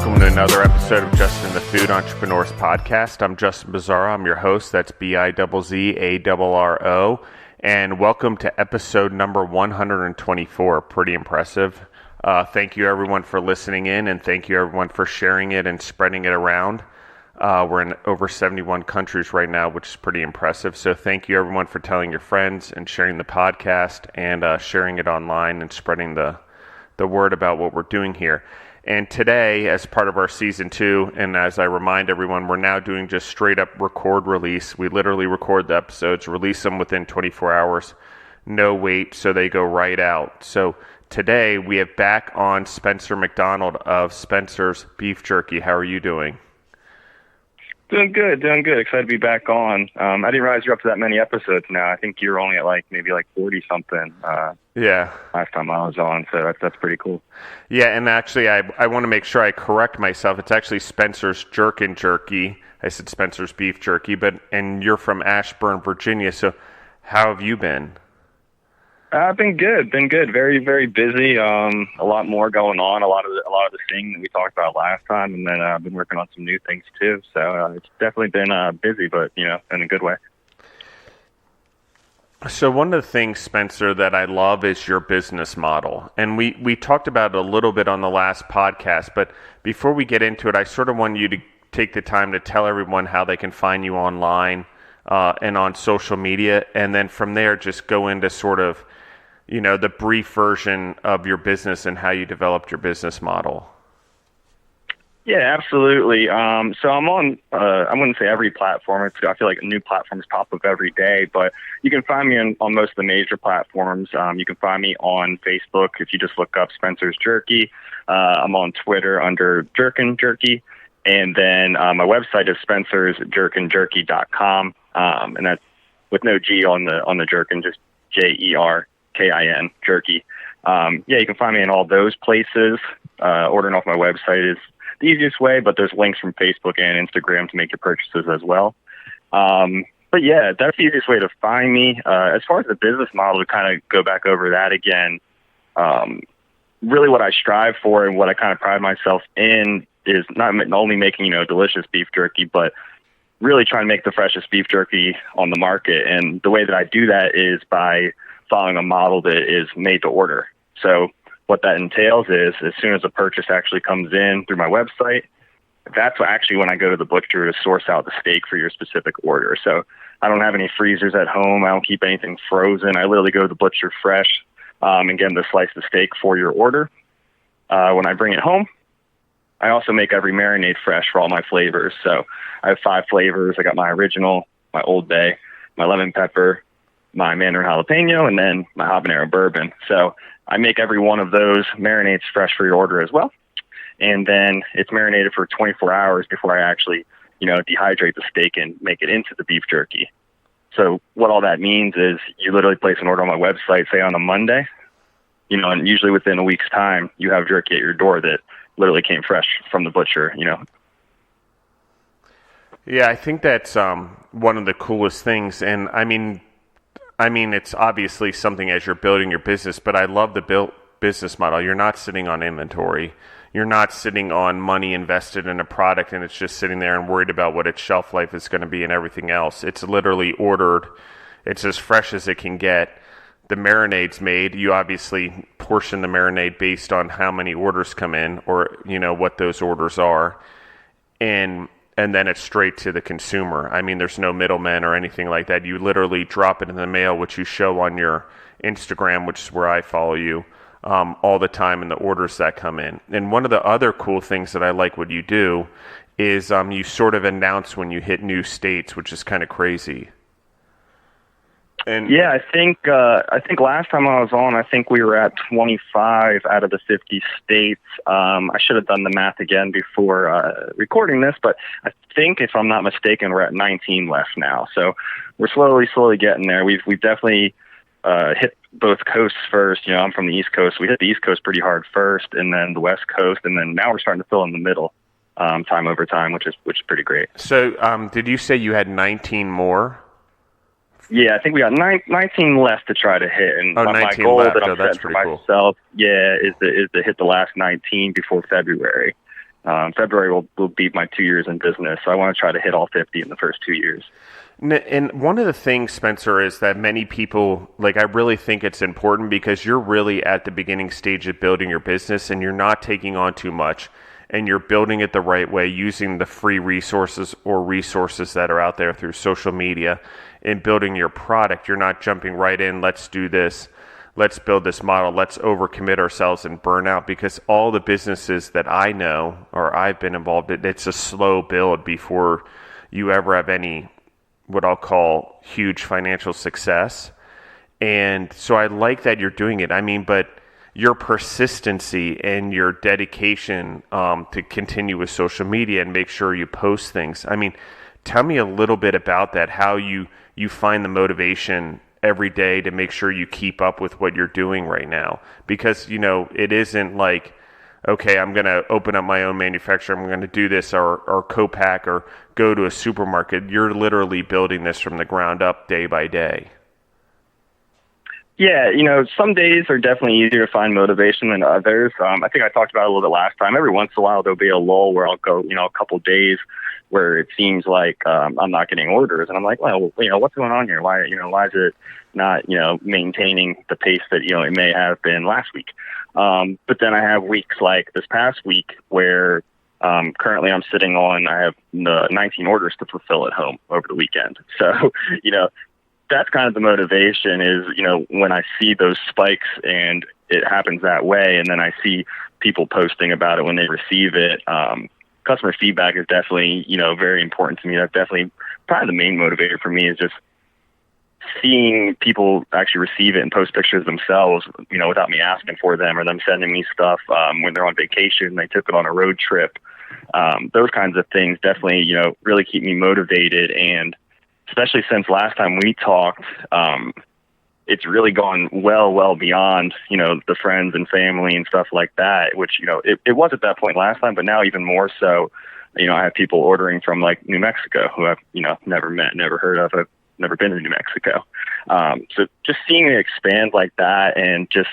Welcome to another episode of Justin the Food Entrepreneurs Podcast. I'm Justin Bizzarro. I'm your host. That's Bizzarro. And welcome to episode number 124. Pretty impressive. Thank you everyone for listening in, and thank you everyone for sharing it and spreading it around. We're in over 71 countries right now, which is pretty impressive. So thank you everyone for telling your friends and sharing the podcast and sharing it online and spreading the word about what we're doing here. And today, as part of our season 2, and as I remind everyone, we're now doing just straight up record release. We literally record the episodes, release them within 24 hours, no wait, so they go right out. So today we have back on Spencer McDonald of Spencer's Beef Jerky. How are you doing? Doing good. Excited to be back on. I didn't realize you're up to that many episodes now. I think you're only at maybe 40 something. Yeah. Last time I was on, so that's pretty cool. Yeah, and actually I want to make sure I correct myself. It's actually Spencer's Jerkin Jerky. I said Spencer's Beef Jerky, and you're from Ashburn, Virginia. So how have you been? I've been good. Very, very busy. A lot more going on. A lot of the things that we talked about last time, and then I've been working on some new things too. So it's definitely been busy, but in a good way. So one of the things, Spencer, that I love is your business model. And we talked about it a little bit on the last podcast, but before we get into it, I sort of want you to take the time to tell everyone how they can find you online and on social media, and then from there just go into sort of the brief version of your business and how you developed your business model. Yeah, absolutely. So I'm on, I wouldn't say every platform. I feel like new platforms pop up every day, but you can find me on most of the major platforms. You can find me on Facebook if you just look up Spencer's Jerky. I'm on Twitter under Jerkin Jerky. And then my website is spencersjerkinjerky.com. And that's with no G on the Jerkin, just Jerkin, Jerky. You can find me in all those places. Ordering off my website is the easiest way, but there's links from Facebook and Instagram to make your purchases as well. But yeah, that's the easiest way to find me. As far as the business model, to kind of go back over that again, really what I strive for and what I kind of pride myself in is not only making, delicious beef jerky, but really trying to make the freshest beef jerky on the market. And the way that I do that is by following a model that is made to order. So what that entails is as soon as a purchase actually comes in through my website, that's actually when I go to the butcher to source out the steak for your specific order. So I don't have any freezers at home. I don't keep anything frozen. I literally go to the butcher fresh and get them to slice the steak for your order. When I bring it home, I also make every marinade fresh for all my flavors. So I have 5 flavors. I got my original, my Old Bay, my lemon pepper, my mandarin jalapeno, and then my habanero bourbon. So I make every one of those marinades fresh for your order as well. And then it's marinated for 24 hours before I actually, dehydrate the steak and make it into the beef jerky. So what all that means is you literally place an order on my website, say on a Monday, and usually within a week's time, you have jerky at your door that literally came fresh from the butcher, Yeah, I think that's one of the coolest things. And I mean, it's obviously something as you're building your business, but I love the business model. You're not sitting on inventory. You're not sitting on money invested in a product and it's just sitting there and worried about what its shelf life is going to be and everything else. It's literally ordered. It's as fresh as it can get. The marinade's made. You obviously portion the marinade based on how many orders come in or, what those orders are. And then it's straight to the consumer. I mean, there's no middlemen or anything like that. You literally drop it in the mail, which you show on your Instagram, which is where I follow you, all the time in the orders that come in. And one of the other cool things that I like what you do is you sort of announce when you hit new states, which is kind of crazy. And yeah, I think last time I was on, I think we were at 25 out of the 50 states. I should have done the math again before recording this, but I think if I'm not mistaken, we're at 19 left now. So we're slowly getting there. We've definitely hit both coasts first. I'm from the East Coast. We hit the East Coast pretty hard first, and then the West Coast, and then now we're starting to fill in the middle, time over time, which is pretty great. So, did you say you had 19 more? Yeah, I think we got 19 left to try to hit, and my goal left. that I'm setting for myself, is to hit the last 19 before February. February will be my 2 years in business, so I want to try to hit all 50 in the first 2 years. And one of the things, Spencer, is that many people, like, I really think it's important because you're really at the beginning stage of building your business and you're not taking on too much and you're building it the right way using the free resources or resources that are out there through social media and building your product. You're not jumping right in, let's do this, let's build this model, let's overcommit ourselves and burn out, because all the businesses that I know or I've been involved in, it's a slow build before you ever have any what I'll call huge financial success. And so I like that you're doing it. I mean, but your persistency and your dedication to continue with social media and make sure you post things. I mean, tell me a little bit about that, how you find the motivation every day to make sure you keep up with what you're doing right now. Because, you know, it isn't like, okay, I'm going to open up my own manufacturer, I'm going to do this, or co-pack, or go to a supermarket. You're literally building this from the ground up day by day. Yeah, you know, some days are definitely easier to find motivation than others. I think I talked about it a little bit last time. Every once in a while, there'll be a lull where I'll go, you know, a couple of days where it seems like I'm not getting orders. And I'm like, well, you know, what's going on here? Why is it not, you know, maintaining the pace that, you know, it may have been last week? But then I have weeks like this past week where currently I'm sitting on, I have 19 orders to fulfill at home over the weekend. So, you know, that's kind of the motivation is, you know, when I see those spikes and it happens that way, and then I see people posting about it when they receive it. Customer feedback is definitely, you know, very important to me. That's definitely probably the main motivator for me, is just seeing people actually receive it and post pictures themselves, you know, without me asking for them, or them sending me stuff when they're on vacation, they took it on a road trip. Those kinds of things definitely, you know, really keep me motivated. And especially since last time we talked, it's really gone well beyond, you know, the friends and family and stuff like that, which, you know, it was at that point last time, but now even more so. You know, I have people ordering from like New Mexico who I've, you know, never met, never heard of. I've never been to New Mexico. So just seeing it expand like that and just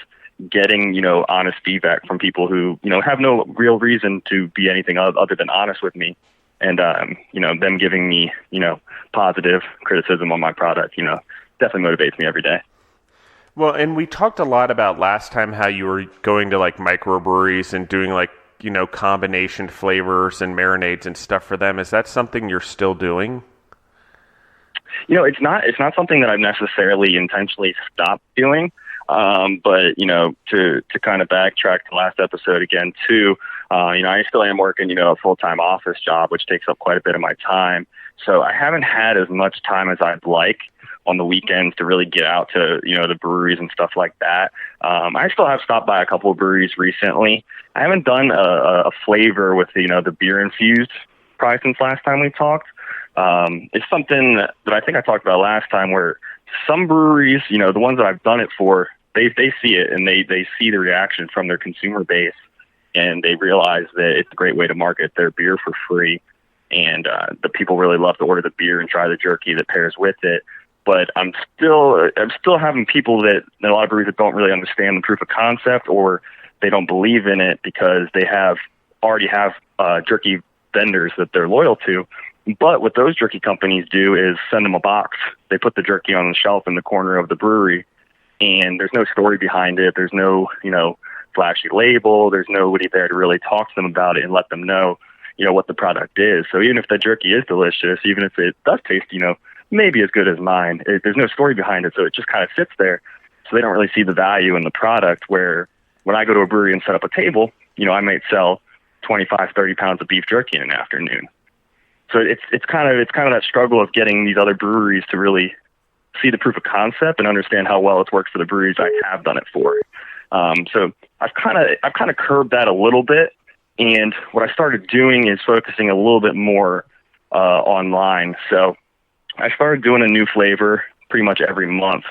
getting, you know, honest feedback from people who, you know, have no real reason to be anything other than honest with me. And, you know, them giving me, you know, positive criticism on my product, you know, definitely motivates me every day. Well, and we talked a lot about last time how you were going to like microbreweries and doing like, you know, combination flavors and marinades and stuff for them. Is that something you're still doing? You know, it's not something that I've necessarily intentionally stopped doing. But, you know, to kind of backtrack to last episode again, too, you know, I still am working, you know, a full-time office job, which takes up quite a bit of my time. So I haven't had as much time as I'd like on the weekends to really get out to, you know, the breweries and stuff like that. I still have stopped by a couple of breweries recently. I haven't done a flavor with, you know, the beer infused probably since last time we talked. It's something that I think I talked about last time, where some breweries, you know, the ones that I've done it for, they see it and they see the reaction from their consumer base, and they realize that it's a great way to market their beer for free. And the people really love to order the beer and try the jerky that pairs with it. But I'm still having people that a lot of breweries that don't really understand the proof of concept, or they don't believe in it because they already have jerky vendors that they're loyal to. But what those jerky companies do is send them a box. They put the jerky on the shelf in the corner of the brewery, and there's no story behind it. There's no, you know, flashy label. There's nobody there to really talk to them about it and let them know, you know, what the product is. So even if the jerky is delicious, even if it does taste, you know, maybe as good as mine, there's no story behind it. So it just kind of sits there. So they don't really see the value in the product, where when I go to a brewery and set up a table, you know, I might sell 25, 30 pounds of beef jerky in an afternoon. So it's kind of that struggle of getting these other breweries to really see the proof of concept and understand how well it's worked for the breweries I have done it for. So I've kind of curbed that a little bit, and what I started doing is focusing a little bit more online. So I started doing a new flavor pretty much every month,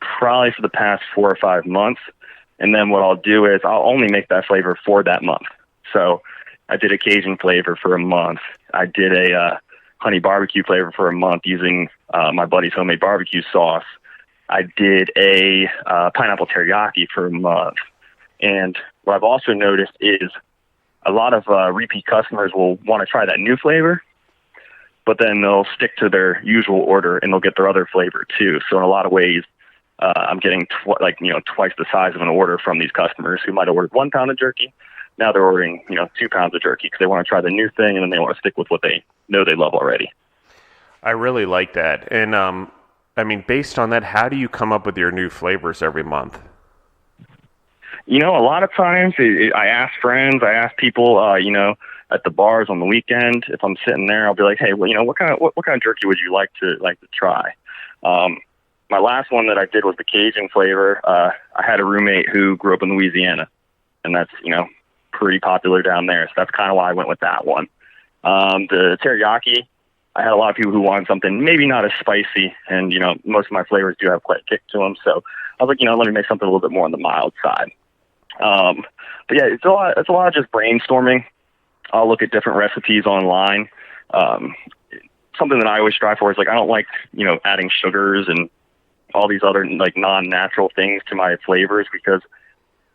probably for the past 4 or 5 months. And then what I'll do is I'll only make that flavor for that month. So I did a Cajun flavor for a month. I did a honey barbecue flavor for a month using my buddy's homemade barbecue sauce. I did a pineapple teriyaki for a month. And what I've also noticed is a lot of repeat customers will want to try that new flavor, but then they'll stick to their usual order and they'll get their other flavor too. So in a lot of ways, I'm getting twice the size of an order from these customers who might have ordered 1 pound of jerky. Now they're ordering 2 pounds of jerky because they want to try the new thing and then they want to stick with what they know they love already. I really like that. And I mean, based on that, how do you come up with your new flavors every month? A lot of times I ask friends, I ask people, at the bars on the weekend. If I'm sitting there, I'll be like, hey, well, what kind of jerky would you like to try? My last one that I did was the Cajun flavor. I had a roommate who grew up in Louisiana, and that's pretty popular down there. So that's kind of why I went with that one. The teriyaki, I had a lot of people who wanted something maybe not as spicy, and most of my flavors do have quite a kick to them. So I was like, let me make something a little bit more on the mild side. But yeah, it's a lot of just brainstorming. I'll look at different recipes online. Something that I always strive for is I don't like, adding sugars and all these other non-natural things to my flavors, because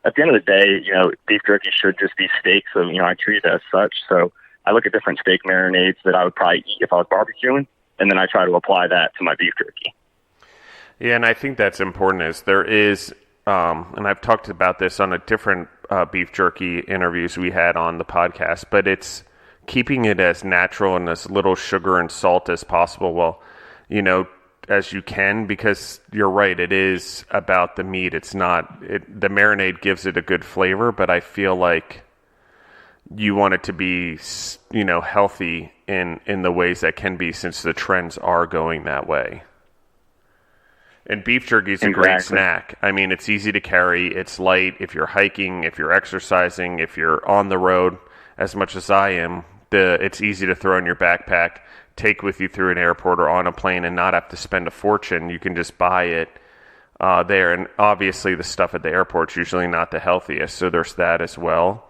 at the end of the day, beef jerky should just be steak. So, I treat it as such. So I look at different steak marinades that I would probably eat if I was barbecuing, and then I try to apply that to my beef jerky. Yeah, and I think that's important. Is there is, and I've talked about this on a different beef jerky interviews we had on the podcast, but it's keeping it as natural and as little sugar and salt as possible. Well, as you can, because you're right, it is about the meat. It's not, the marinade gives it a good flavor, but I feel like you want it to be, healthy in the ways that can be, since the trends are going that way. And beef jerky is a great snack. I mean, it's easy to carry. It's light. If you're hiking, if you're exercising, if you're on the road, as much as I am, it's easy to throw in your backpack, take with you through an airport or on a plane, and not have to spend a fortune. You can just buy it there. And obviously the stuff at the airport's usually not the healthiest, so there's that as well.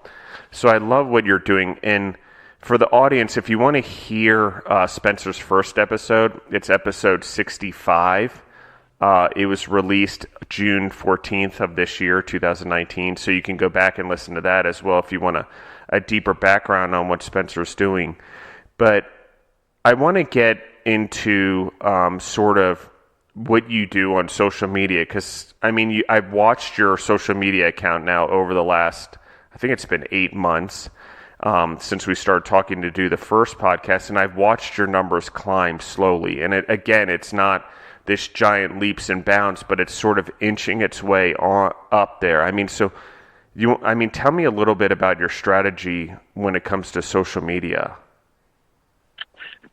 So I love what you're doing. And for the audience, if you want to hear Spencer's first episode, it's episode 65. It was released June 14th of this year, 2019. So you can go back and listen to that as well if you want a deeper background on what Spencer's doing. But I want to get into sort of what you do on social media, because, I mean, I've watched your social media account now over the last, I think it's been 8 months since we started talking to do the first podcast, and I've watched your numbers climb slowly. And it's not this giant leaps and bounds, but it's sort of inching its way up there. I mean, tell me a little bit about your strategy when it comes to social media.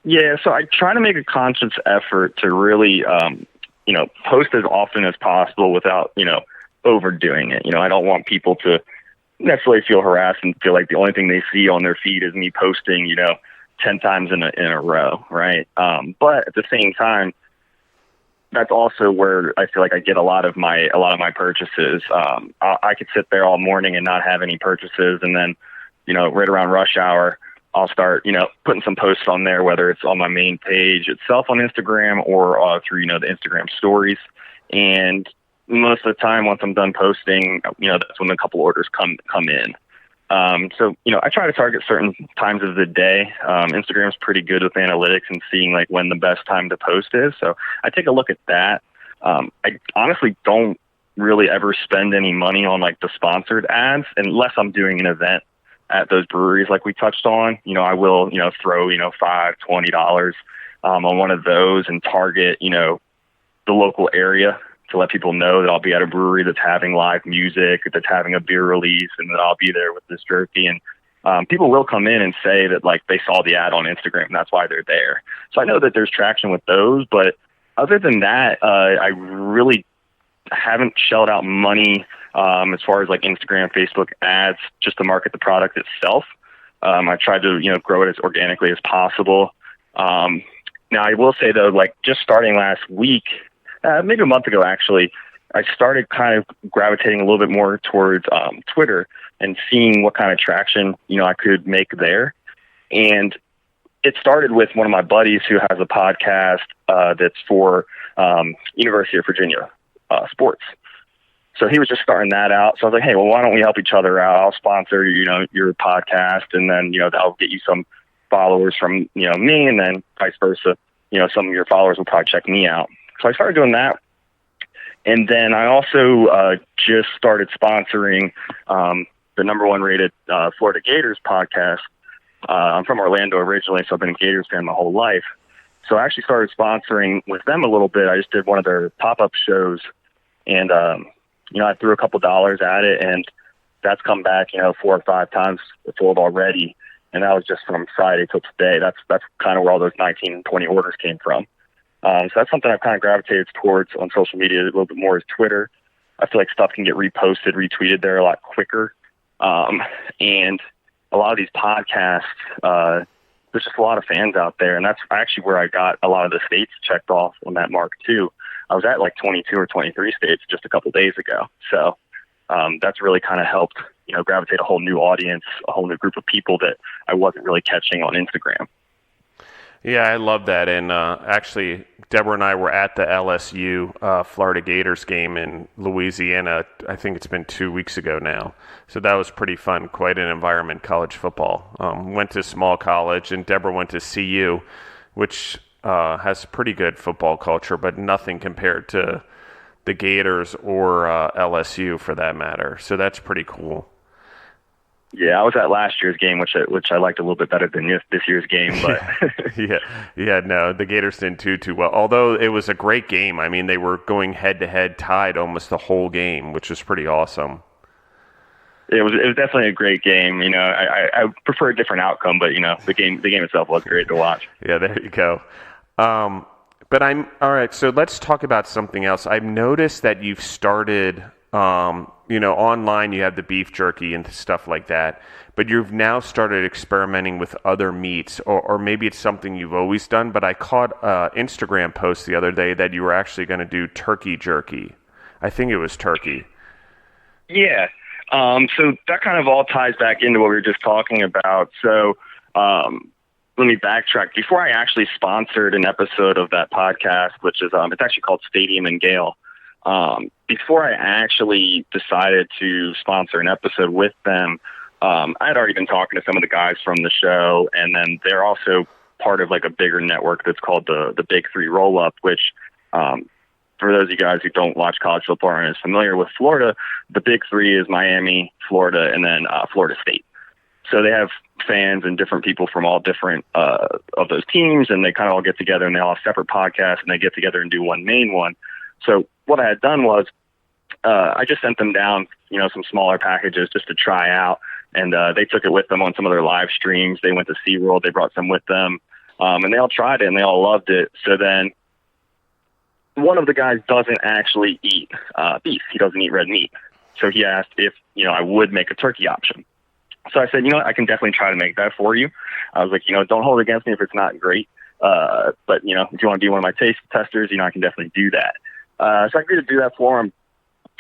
Yeah, so I try to make a conscious effort to really, post as often as possible without, overdoing it. I don't want people to necessarily feel harassed and feel like the only thing they see on their feed is me posting, 10 times in a row, right? But at the same time, that's also where I feel like I get a lot of my purchases. I could sit there all morning and not have any purchases, and then, right around rush hour, I'll start, putting some posts on there, whether it's on my main page itself on Instagram or through, the Instagram stories. And most of the time, once I'm done posting, that's when a couple orders come in. So, I try to target certain times of the day. Instagram's pretty good with analytics and seeing when the best time to post is. So I take a look at that. I honestly don't really ever spend any money on the sponsored ads unless I'm doing an event at those breweries like we touched on. I will, throw, $5, $20 on one of those and target, the local area to let people know that I'll be at a brewery that's having live music, that's having a beer release, and that I'll be there with this jerky. And people will come in and say that they saw the ad on Instagram and that's why they're there. So I know that there's traction with those, but other than that, I really haven't shelled out money as far as Instagram, Facebook ads, just to market the product itself. I tried to, grow it as organically as possible. Now I will say though, just starting last week, maybe a month ago, actually, I started kind of gravitating a little bit more towards Twitter and seeing what kind of traction, I could make there. And it started with one of my buddies who has a podcast that's for University of Virginia sports. So he was just starting that out. So I was like, hey, well, why don't we help each other out? I'll sponsor, your podcast, and then, that'll get you some followers from, me, and then vice versa. Some of your followers will probably check me out. So I started doing that. And then I also just started sponsoring the number one rated Florida Gators podcast. I'm from Orlando originally, so I've been a Gators fan my whole life. So I actually started sponsoring with them a little bit. I just did one of their pop-up shows, and I threw a couple dollars at it, and that's come back, 4 or 5 times sold already. And that was just from Friday till today. That's kind of where all those 19 and 20 orders came from. So that's something I've kind of gravitated towards on social media a little bit more, is Twitter. I feel like stuff can get reposted, retweeted there a lot quicker. And a lot of these podcasts, there's just a lot of fans out there. And that's actually where I got a lot of the states checked off on that mark too. I was at like 22 or 23 states just a couple days ago. So that's really kind of helped, gravitate a whole new audience, a whole new group of people that I wasn't really catching on Instagram. Yeah, I love that. And actually, Deborah and I were at the LSU Florida Gators game in Louisiana. I think it's been 2 weeks ago now. So that was pretty fun. Quite an environment, college football. Went to small college, and Deborah went to CU, which has pretty good football culture, but nothing compared to the Gators or LSU for that matter. So that's pretty cool. Yeah, I was at last year's game, which I liked a little bit better than this year's game. But no, the Gators didn't do too well. Although it was a great game. I mean, they were going head-to-head, tied almost the whole game, which was pretty awesome. It was definitely a great game. I prefer a different outcome, but the game itself was great to watch. Yeah, there you go. But all right. So let's talk about something else. I've noticed that you've started. Online you have the beef jerky and stuff like that, but you've now started experimenting with other meats, or maybe it's something you've always done, but I caught an Instagram post the other day that you were actually going to do turkey jerky. I think it was turkey. Yeah. So that kind of all ties back into what we were just talking about. So let me backtrack. Before I actually sponsored an episode of that podcast, which is it's actually called Stadium and Gale. Before I actually decided to sponsor an episode with them, I had already been talking to some of the guys from the show, and then they're also part of like a bigger network that's called the Big Three Roll-Up, which for those of you guys who don't watch college football and is familiar with Florida, the Big Three is Miami, Florida, and then Florida State. So they have fans and different people from all different of those teams, and they kind of all get together, and they all have separate podcasts, and they get together and do one main one. So what I had done was I just sent them down, some smaller packages just to try out, and they took it with them on some of their live streams. They went to SeaWorld. They brought some with them, and they all tried it, and they all loved it. So then one of the guys doesn't actually eat beef. He doesn't eat red meat. So he asked if, I would make a turkey option. So I said, I can definitely try to make that for you. I was like, don't hold it against me if it's not great. But, if you want to be one of my taste testers, I can definitely do that. So I agreed to do that for him.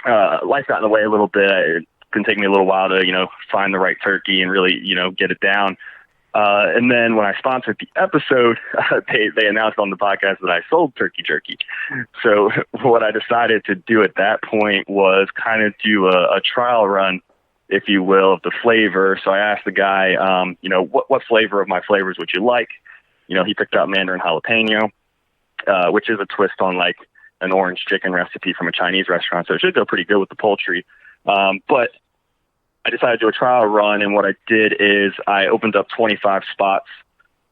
Life got in the way a little bit. It can take me a little while to, find the right turkey and really, get it down. And then when I sponsored the episode, they announced on the podcast that I sold turkey jerky. So what I decided to do at that point was kind of do a trial run, if you will, of the flavor. So I asked the guy, what flavor of my flavors would you like? He picked out Mandarin jalapeno, which is a twist on like an orange chicken recipe from a Chinese restaurant. So it should go pretty good with the poultry. But I decided to do a trial run, and what I did is I opened up 25 spots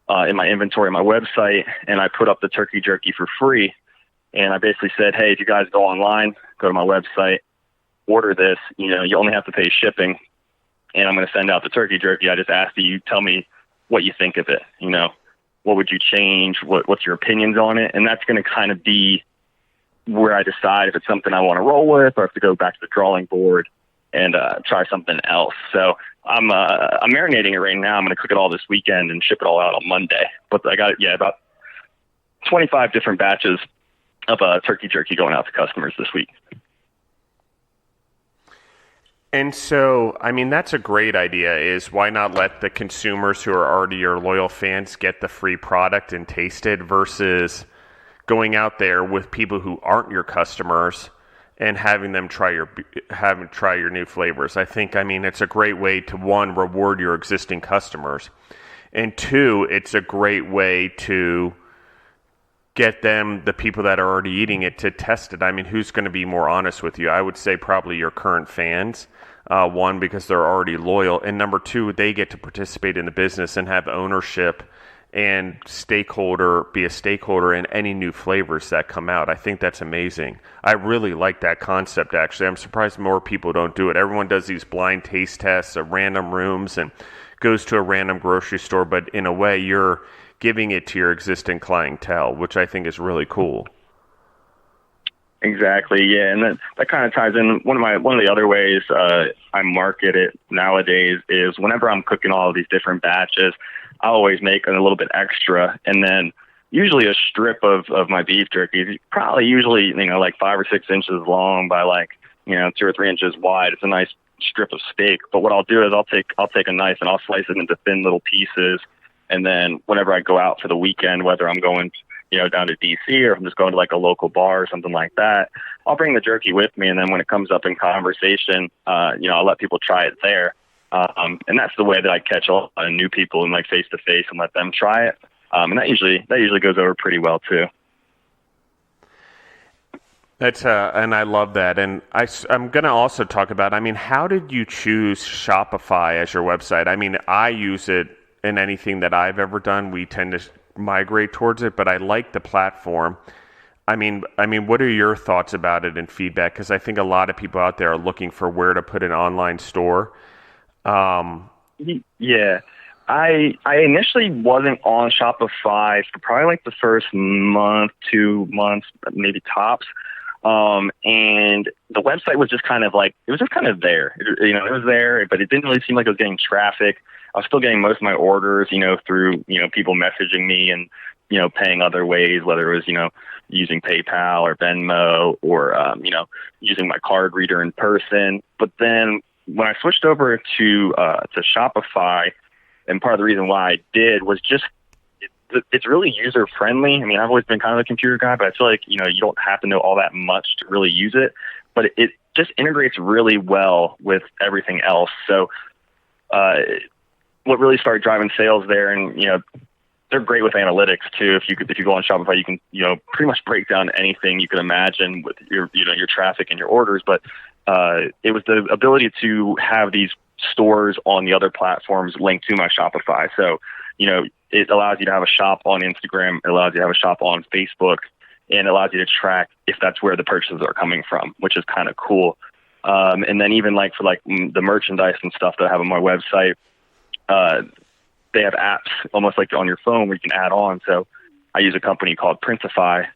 in my inventory on my website, and I put up the turkey jerky for free. And I basically said, hey, if you guys go online, go to my website, order this, you only have to pay shipping, and I'm going to send out the turkey jerky. I just asked you tell me what you think of it. What would you change? What's your opinions on it? And that's going to kind of be where I decide if it's something I want to roll with, or if to go back to the drawing board and try something else. So I'm marinating it right now. I'm going to cook it all this weekend and ship it all out on Monday. But I got about 25 different batches of turkey jerky going out to customers this week. And so, that's a great idea, is why not let the consumers who are already your loyal fans get the free product and taste it, versus going out there with people who aren't your customers and having them try your new flavors. I think, I mean, it's a great way to, one, reward your existing customers, and two, it's a great way to get them, the people that are already eating it, to test it. I mean, who's going to be more honest with you? I would say probably your current fans. One, because they're already loyal, and number two, they get to participate in the business and have ownership and be a stakeholder in any new flavors that come out. I think that's amazing. I really like that concept, actually. I'm surprised more people don't do it. Everyone does these blind taste tests of random rooms and goes to a random grocery store, but in a way, you're giving it to your existing clientele, which I think is really cool. Exactly, yeah, and that kind of ties in. One of the other ways I market it nowadays is whenever I'm cooking all of these different batches, I always make a little bit extra, and then usually a strip of my beef jerky is probably usually like 5 or 6 inches long by 2 or 3 inches wide. It's a nice strip of steak. But what I'll do is I'll take a knife and I'll slice it into thin little pieces, and then whenever I go out for the weekend, whether I'm going down to DC or if I'm just going to like a local bar or something like that, I'll bring the jerky with me, and then when it comes up in conversation, I'll let people try it there. And that's the way that I catch a lot of new people and like face to face and let them try it. And that usually goes over pretty well too. That's and I love that. And I'm going to also talk about, I mean, how did you choose Shopify as your website? I mean, I use it in anything that I've ever done. We tend to migrate towards it, but I like the platform. I mean, what are your thoughts about it and feedback? Because I think a lot of people out there are looking for where to put an online store. Yeah, I initially wasn't on Shopify for probably like the first month, 2 months, maybe tops. And the website was just kind of like, it was just kind of there. It was there, but it didn't really seem like it was getting traffic. I was still getting most of my orders, through, people messaging me and, paying other ways, whether it was, using PayPal or Venmo or, using my card reader in person. But then when I switched over to Shopify, and part of the reason why I did was just, it's really user friendly. I mean, I've always been kind of a computer guy, but I feel like, you don't have to know all that much to really use it, but it just integrates really well with everything else. So, what really started driving sales there, and, they're great with analytics too. If you go on Shopify, you can, pretty much break down anything you could imagine with your traffic and your orders. But, it was the ability to have these stores on the other platforms linked to my Shopify. So, it allows you to have a shop on Instagram. It allows you to have a shop on Facebook, and it allows you to track if that's where the purchases are coming from, which is kind of cool. And then even like for like the merchandise and stuff that I have on my website, they have apps almost like on your phone where you can add on. So I use a company called Printify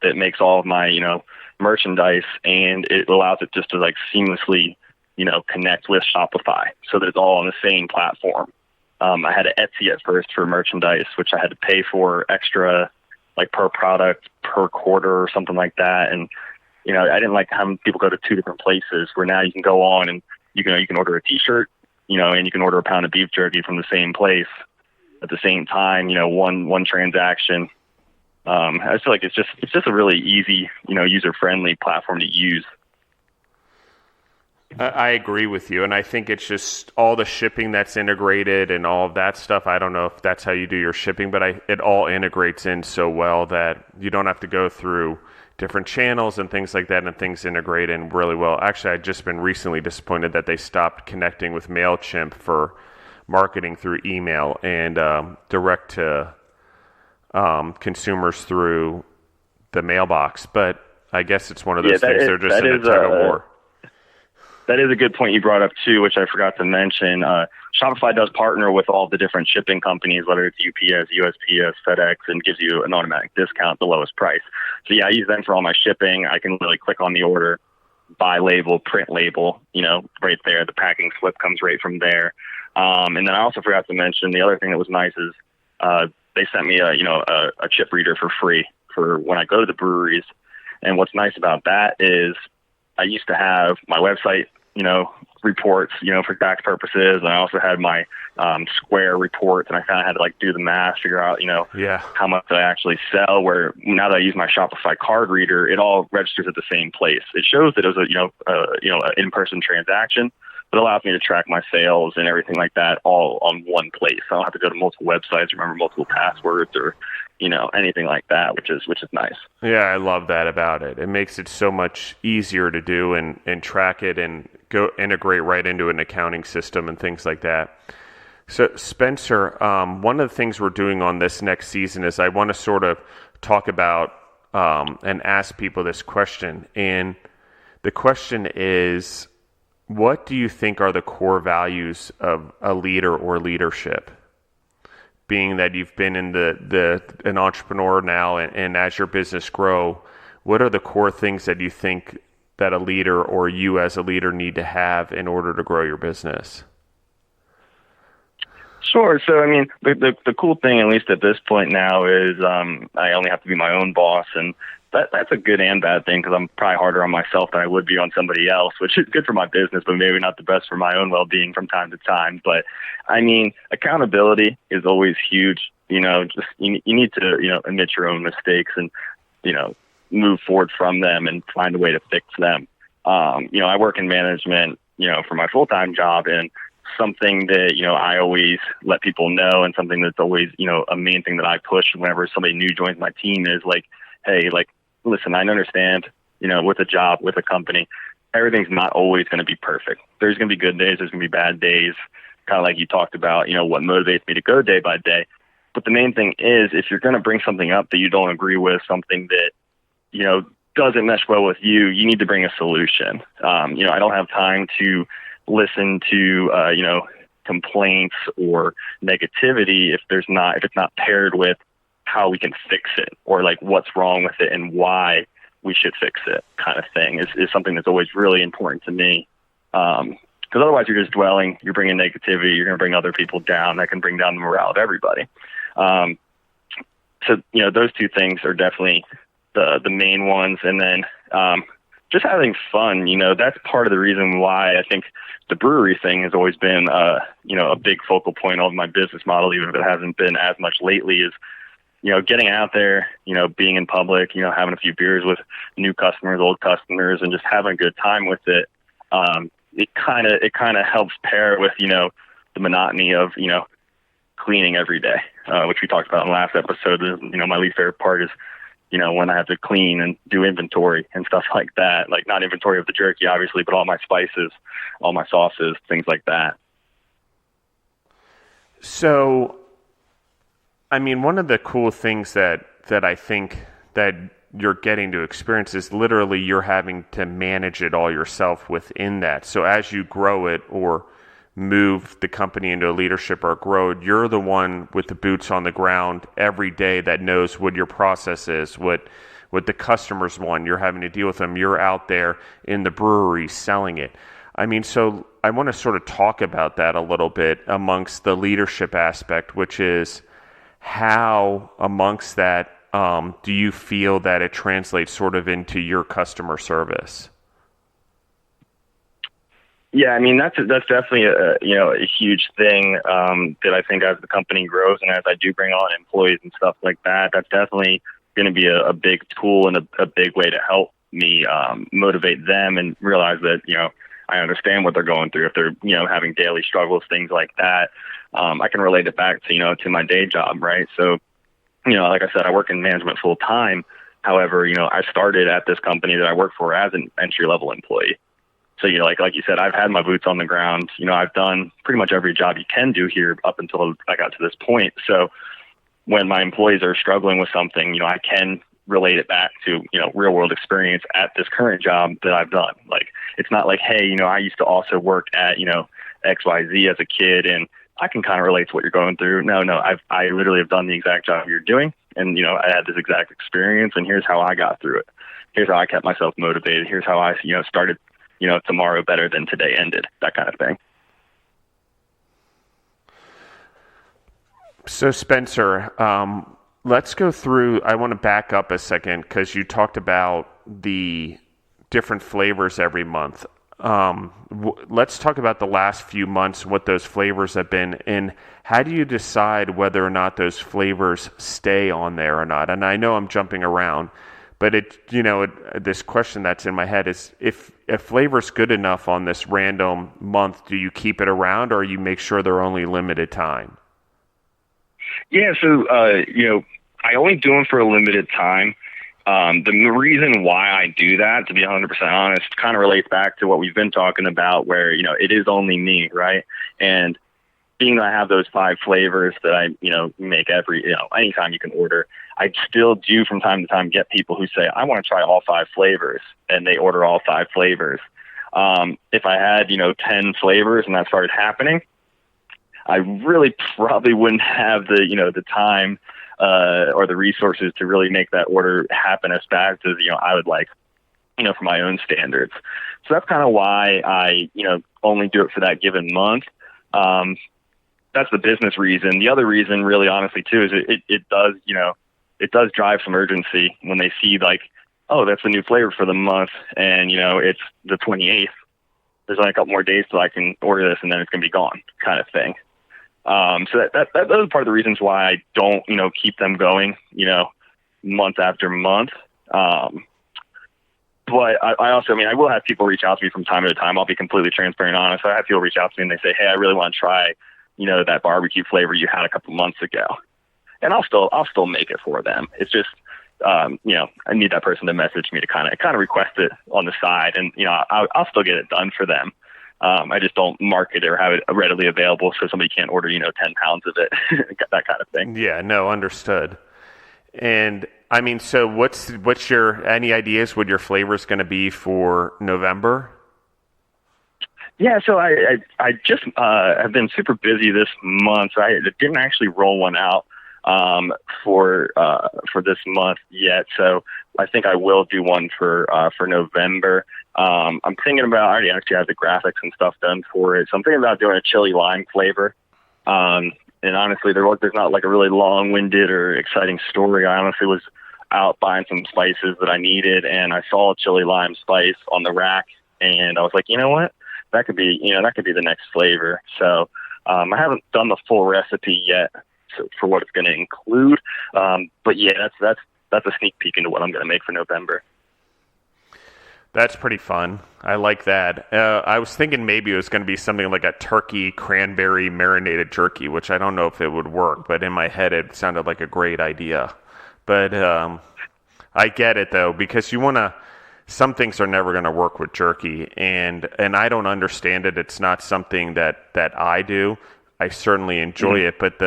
that makes all of my, merchandise, and it allows it just to like seamlessly, connect with Shopify so that it's all on the same platform. I had an Etsy at first for merchandise, which I had to pay for extra, like per product, per quarter or something like that. And, I didn't like having people go to 2 different places, where now you can go on and you can order a t-shirt, and you can order a pound of beef jerky from the same place at the same time, one transaction. I feel like it's just a really easy, user-friendly platform to use. I agree with you, and I think it's just all the shipping that's integrated and all of that stuff. I don't know if that's how you do your shipping, but it all integrates in so well that you don't have to go through different channels and things like that, and things integrate in really well. Actually, I've just been recently disappointed that they stopped connecting with MailChimp for marketing through email and direct to consumers through the mailbox. But I guess it's one of those things. They're just in a tug of war. That is a good point you brought up too, which I forgot to mention. Shopify does partner with all the different shipping companies, whether it's UPS, USPS, FedEx, and gives you an automatic discount at the lowest price. So yeah, I use them for all my shipping. I can really click on the order, buy label, print label, right there. The packing slip comes right from there. And then I also forgot to mention the other thing that was nice is they sent me a chip reader for free for when I go to the breweries. And what's nice about that is I used to have my website reports, for tax purposes. And I also had my Square reports, and I kind of had to like do the math, figure out, how much I actually sell, where now that I use my Shopify card reader, it all registers at the same place. It shows that it was an in-person transaction, but it allows me to track my sales and everything like that all on one place. I don't have to go to multiple websites, remember multiple passwords or, anything like that, which is nice. Yeah, I love that about it. It makes it so much easier to do and track it and go integrate right into an accounting system and things like that. So Spencer, one of the things we're doing on this next season is I want to sort of talk about and ask people this question. And the question is, what do you think are the core values of a leader or leadership? Being that you've been in an entrepreneur now, and as your business grow, what are the core things that you think that a leader or you as a leader need to have in order to grow your business? Sure. So, I mean, the cool thing, at least at this point now, is I only have to be my own boss, and that's a good and bad thing, because I'm probably harder on myself than I would be on somebody else, which is good for my business, but maybe not the best for my own well-being from time to time. But I mean, accountability is always huge. Just you need to admit your own mistakes and move forward from them and find a way to fix them. I work in management for my full-time job, and something that I always let people know, and something that's always a main thing that I push whenever somebody new joins my team is like, hey, like, listen, I understand, with a job, with a company, everything's not always going to be perfect. There's going to be good days. There's going to be bad days. Kind of like you talked about, what motivates me to go day by day. But the main thing is, if you're going to bring something up that you don't agree with, something that, doesn't mesh well with you, you need to bring a solution. I don't have time to listen to, complaints or negativity if it's not paired with how we can fix it, or like what's wrong with it and why we should fix it, kind of thing is something that's always really important to me. Because otherwise you're just dwelling, you're bringing negativity, you're going to bring other people down. That can bring down the morale of everybody. So, those two things are definitely the main ones. And then just having fun, that's part of the reason why I think the brewery thing has always been, a big focal point of my business model, even if it hasn't been as much lately, is getting out there, being in public, having a few beers with new customers, old customers, and just having a good time with it. It kind of helps pair with, the monotony of, cleaning every day, which we talked about in the last episode. My least favorite part is, when I have to clean and do inventory and stuff like that, like not inventory of the jerky, obviously, but all my spices, all my sauces, things like that. So, I mean, one of the cool things that I think that you're getting to experience is literally you're having to manage it all yourself within that. So as you grow it or move the company into a leadership or grow it, you're the one with the boots on the ground every day that knows what your process is, what the customers want. You're having to deal with them. You're out there in the brewery selling it. I mean, so I want to sort of talk about that a little bit amongst the leadership aspect, which is how amongst that do you feel that it translates sort of into your customer service? Yeah, I mean, that's definitely a huge thing that I think as the company grows and as I do bring on employees and stuff like that, that's definitely going to be a big tool and a big way to help me motivate them and realize that, I understand what they're going through. If they're, having daily struggles, things like that, I can relate it back to, to my day job, right? So, like I said, I work in management full time. However, I started at this company that I work for as an entry-level employee. So, like you said, I've had my boots on the ground. I've done pretty much every job you can do here up until I got to this point. So when my employees are struggling with something, I can relate it back to, real world experience at this current job that I've done. Like, it's not like, hey, I used to also work at, XYZ as a kid and I can kind of relate to what you're going through. No, I literally have done the exact job you're doing. And, I had this exact experience and here's how I got through it. Here's how I kept myself motivated. Here's how I, started, tomorrow better than today ended, that kind of thing. So Spencer, let's go through, I want to back up a second because you talked about the different flavors every month. let's talk about the last few months, what those flavors have been, and how do you decide whether or not those flavors stay on there or not? And I know I'm jumping around, but this question that's in my head is if a flavor's good enough on this random month, do you keep it around or you make sure they're only limited time? Yeah, so, I only do them for a limited time. The reason why I do that, to be 100% honest, kind of relates back to what we've been talking about where, it is only me, right? And being that I have those 5 flavors that I, make anytime you can order, I still do from time to time get people who say, I want to try all 5 flavors, and they order all 5 flavors. If I had, 10 flavors and that started happening, I really probably wouldn't have the time or the resources to really make that order happen as fast as, I would like, for my own standards. So that's kind of why I, only do it for that given month. That's the business reason. The other reason, really honestly, too, is it does drive some urgency when they see like, oh, that's a new flavor for the month, and it's the 28th. There's only a couple more days till I can order this, and then it's gonna be gone, kind of thing. So that those are part of the reasons why I don't keep them going month after month. But I also, I will have people reach out to me from time to time. I'll be completely transparent and honest. I have people reach out to me and they say, hey, I really want to try, that barbecue flavor you had a couple months ago. And I'll still make it for them. It's just, I need that person to message me to kind of request it on the side. And, I'll still get it done for them. I just don't market it or have it readily available so somebody can't order, 10 pounds of it, that kind of thing. Yeah, no, understood. And so what's any ideas what your flavor is going to be for November? Yeah, so I just have been super busy this month. So I didn't actually roll one out for this month yet. So I think I will do one for November. I'm thinking about, I already actually have the graphics and stuff done for it. So I'm thinking about doing a chili lime flavor. And honestly, there's not like a really long-winded or exciting story. I honestly was out buying some spices that I needed, and I saw a chili lime spice on the rack, and I was like, you know what? That could be the next flavor. So I haven't done the full recipe yet for what it's going to include. But yeah, that's a sneak peek into what I'm going to make for November. That's pretty fun. I like that. I was thinking maybe it was going to be something like a turkey cranberry marinated jerky, which I don't know if it would work, but in my head it sounded like a great idea. But I get it though, because some things are never going to work with jerky, and I don't understand it. It's not something that I do. I certainly enjoy it, but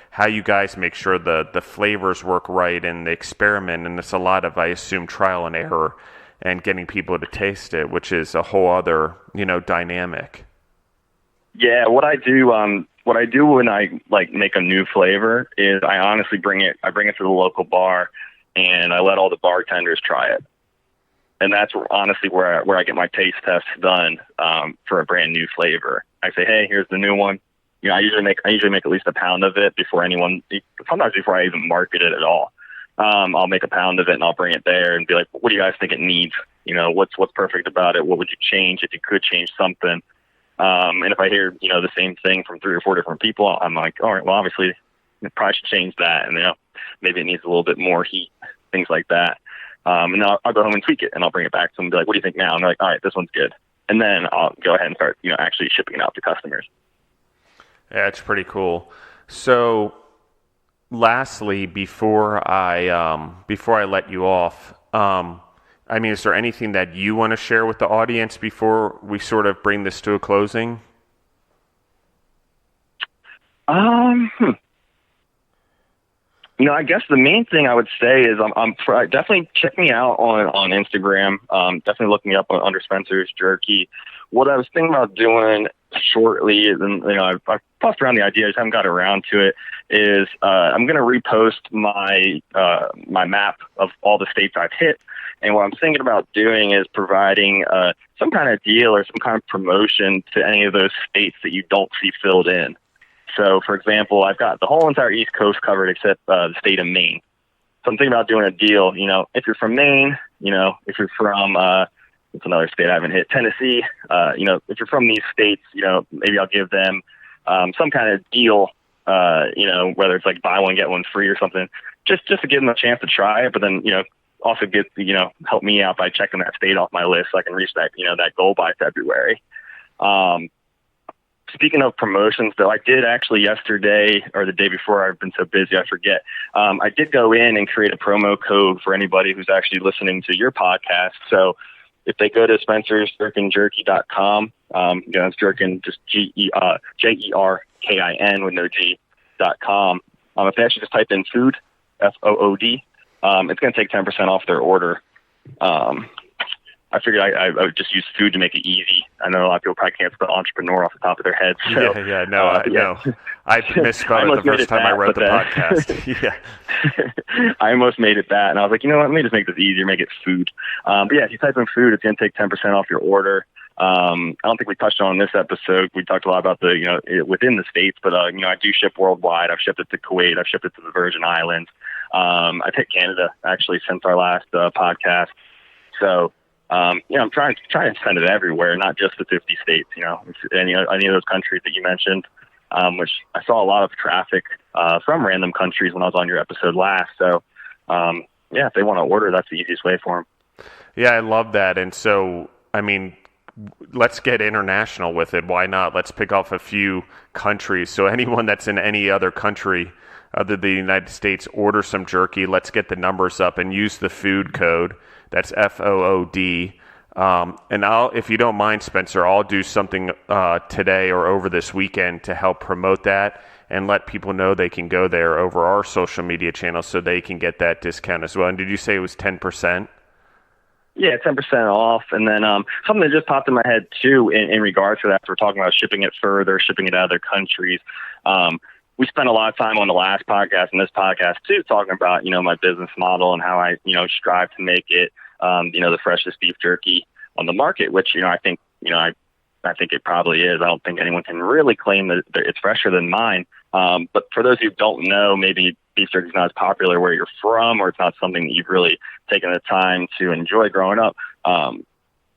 how you guys make sure the flavors work right and the experiment, and it's a lot of, I assume, trial and error and getting people to taste it, which is a whole other, dynamic. Yeah, what I do when I make a new flavor is I honestly bring it to the local bar and I let all the bartenders try it. And that's honestly where I get my taste tests done for a brand new flavor. I say, hey, here's the new one. I usually make at least a pound of it sometimes before I even market it at all. I'll make a pound of it and I'll bring it there and be like, what do you guys think it needs? What's perfect about it? What would you change if you could change something? And if I hear, the same thing from 3 or 4 different people, I'm like, all right, well, obviously I probably should change that. And, maybe it needs a little bit more heat, things like that. And I'll go home and tweak it and I'll bring it back to them and be like, what do you think now? And they're like, all right, this one's good. And then I'll go ahead and start, actually shipping it out to customers. Yeah, it's pretty cool. So lastly, before I let you off, is there anything that you want to share with the audience before we sort of bring this to a closing? I guess the main thing I would say is I'm definitely check me out on Instagram. Definitely look me up under Spencer's Jerky. What I was thinking about doing shortly, and I've tossed around the idea, I just haven't got around to it, is I'm going to repost my map of all the states I've hit. And what I'm thinking about doing is providing some kind of deal or some kind of promotion to any of those states that you don't see filled in. So, for example, I've got the whole entire East Coast covered except the state of Maine. So I'm thinking about doing a deal, if you're from Maine, if you're from, It's another state I haven't hit. Tennessee, if you're from these states, maybe I'll give them some kind of deal, whether it's like buy one, get one free or something, just to give them a chance to try it. But then, also help me out by checking that state off my list so I can reach that, that goal by February. Speaking of promotions, though, I did actually yesterday or the day before, I've been so busy, I forget. I did go in and create a promo code for anybody who's actually listening to your podcast. So if they go to Spencer's JerkinJerky.com, it's Jerkin, just JERKIN with no G.com. If they actually just type in food, FOOD, it's going to take 10% off their order. I figured I would just use food to make it easy. I know a lot of people probably can't spell entrepreneur off the top of their heads. So, no. I misspelled it the first time I wrote the podcast. Yeah. I almost made it that, and I was like, let me just make this easier, make it food. But yeah, if you type in food, it's going to take 10% off your order. I don't think we touched on this episode. We talked a lot about the, within the states, but, I do ship worldwide. I've shipped it to Kuwait. I've shipped it to the Virgin Islands. I've hit Canada, actually, since our last podcast. So, I'm trying to send it everywhere, not just the 50 states, any of those countries that you mentioned, which I saw a lot of traffic from random countries when I was on your episode last. So, if they want to order, that's the easiest way for them. Yeah, I love that. And so, let's get international with it. Why not? Let's pick off a few countries. So anyone that's in any other country other than the United States, order some jerky. Let's get the numbers up and use the food code. That's FOOD. And if you don't mind, Spencer, I'll do something today or over this weekend to help promote that and let people know they can go there over our social media channels so they can get that discount as well. And did you say it was 10%? Yeah, 10% off. And then something that just popped in my head, too, in regards to that, we're talking about shipping it further, shipping it to other countries. We spent a lot of time on the last podcast and this podcast, too, talking about, my business model and how I, strive to make it, the freshest beef jerky on the market, which, I think, I think it probably is. I don't think anyone can really claim that it's fresher than mine. But for those who don't know, maybe beef jerky is not as popular where you're from, or it's not something that you've really taken the time to enjoy growing up.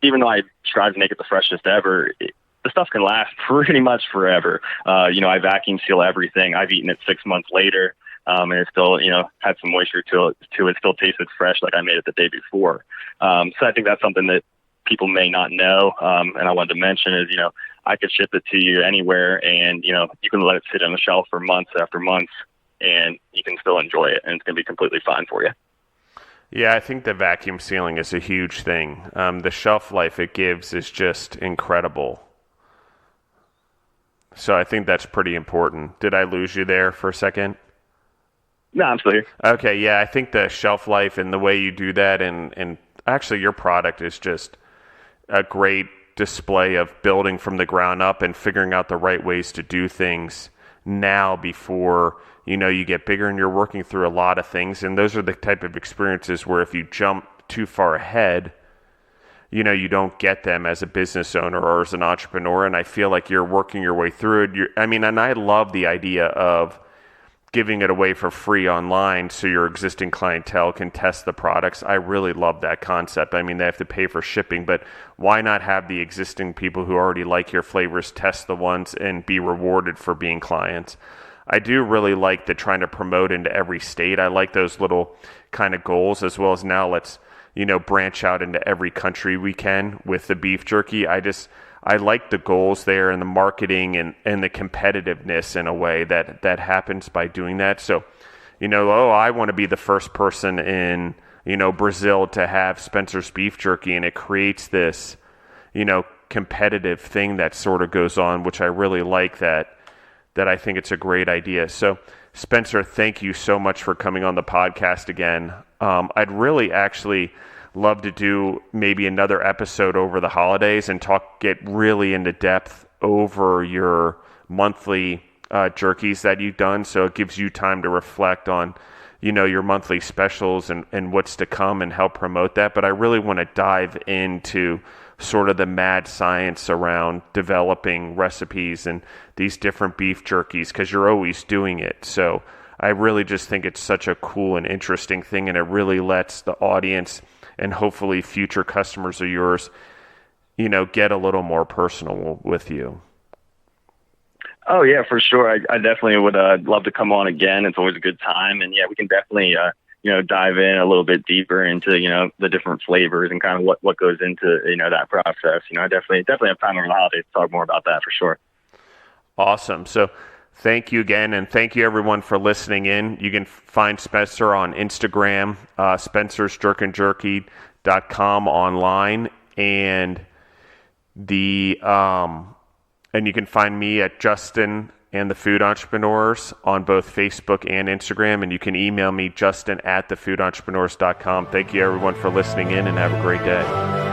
Even though I strive to make it the freshest ever, the stuff can last pretty much forever. I vacuum seal everything. I've eaten it 6 months later, and it still, had some moisture to it. It still tasted fresh like I made it the day before. So I think that's something that people may not know, and I wanted to mention is, I could ship it to you anywhere, and, you can let it sit on the shelf for months after months, and you can still enjoy it, and it's going to be completely fine for you. Yeah, I think the vacuum sealing is a huge thing. The shelf life it gives is just incredible. So I think that's pretty important. Did I lose you there for a second? No, I'm still here. Okay, yeah, I think the shelf life and the way you do that, and actually your product is just a great display of building from the ground up and figuring out the right ways to do things now before, you get bigger, and you're working through a lot of things. And those are the type of experiences where if you jump too far ahead, you don't get them as a business owner or as an entrepreneur. And I feel like you're working your way through it. And I love the idea of giving it away for free online so your existing clientele can test the products. I really love that concept. They have to pay for shipping, but why not have the existing people who already like your flavors test the ones and be rewarded for being clients? I do really like the trying to promote into every state. I like those little kind of goals, as well as now let's branch out into every country we can with the beef jerky. I like the goals there and the marketing and the competitiveness in a way that happens by doing that. So, I want to be the first person in, Brazil to have Spencer's beef jerky, and it creates this, competitive thing that sort of goes on, which I really like that I think it's a great idea. So, Spencer, thank you so much for coming on the podcast again. I'd really actually love to do maybe another episode over the holidays and get really into depth over your monthly jerkies that you've done. So it gives you time to reflect on, your monthly specials and what's to come and help promote that. But I really want to dive into sort of the mad science around developing recipes and these different beef jerkies, because you're always doing it. So I really just think it's such a cool and interesting thing, and it really lets the audience and hopefully future customers of yours, get a little more personal with you. Oh yeah, for sure. I definitely would love to come on again. It's always a good time, and yeah, we can definitely dive in a little bit deeper into the different flavors and kind of what goes into that process. I definitely have time over the holidays to talk more about that for sure. Awesome. So thank you again, and thank you everyone for listening in. You can find Spencer on Instagram, spencersjerkinjerky.com online, and and you can find me at Justin and the Food Entrepreneurs on both Facebook and Instagram, and you can email me, justin@thefoodentrepreneurs.com. Thank you everyone for listening in, and have a great day.